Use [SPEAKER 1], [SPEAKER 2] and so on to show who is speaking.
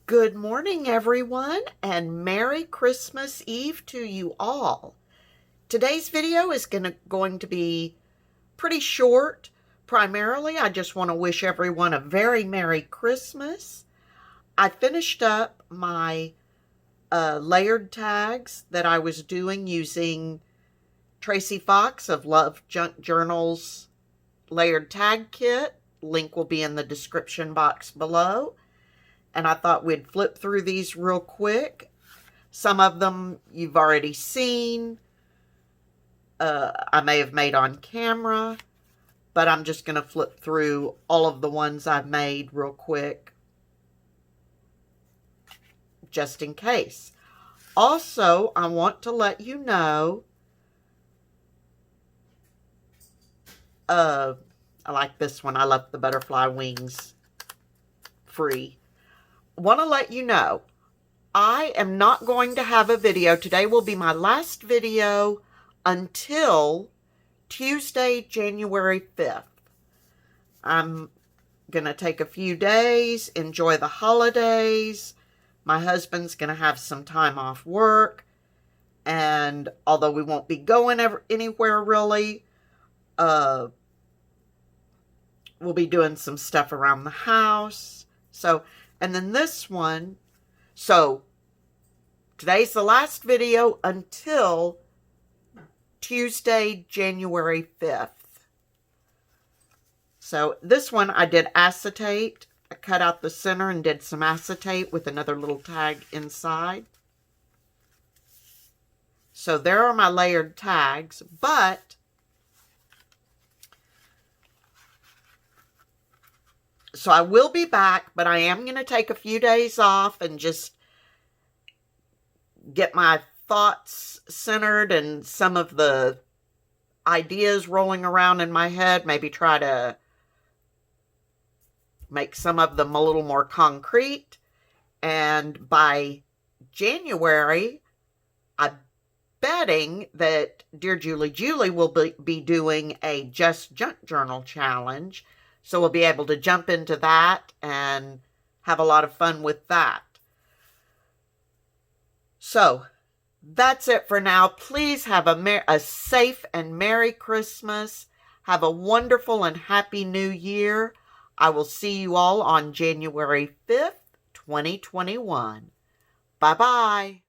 [SPEAKER 1] Good morning, everyone, and Merry Christmas Eve to you all. Today's video is going to be pretty short. Primarily, I just want to wish everyone a very Merry Christmas. I finished up my layered tags that I was doing using Tracy Fox of Love Junk Journal's layered tag kit. Link will be in the description box below. And I thought we'd flip through these real quick. Some of them you've already seen. I may have made on camera, but I'm just going to flip through all of the ones I've made real quick, just in case. Also, I want to let you know, I like this one. I left the butterfly wings free. Want to let you know, I am not going to have a video. Today will be my last video until Tuesday, January 5th. I'm going to take a few days, enjoy the holidays. My husband's going to have some time off work. And although we won't be going anywhere really, we'll be doing some stuff around the house. And then this one, so today's the last video until Tuesday, January 5th. So this one I did acetate. I cut out the center and did some acetate with another little tag inside. So there are my layered tags, but so I will be back, but I am going to take a few days off and just get my thoughts centered and some of the ideas rolling around in my head. Maybe try to make some of them a little more concrete. And by January, I'm betting that Dear Julie will be doing a Just Junk Journal challenge. So we'll be able to jump into that and have a lot of fun with that. So that's it for now. Please have a safe and Merry Christmas. Have a wonderful and Happy New Year. I will see you all on January 5th, 2021. Bye-bye.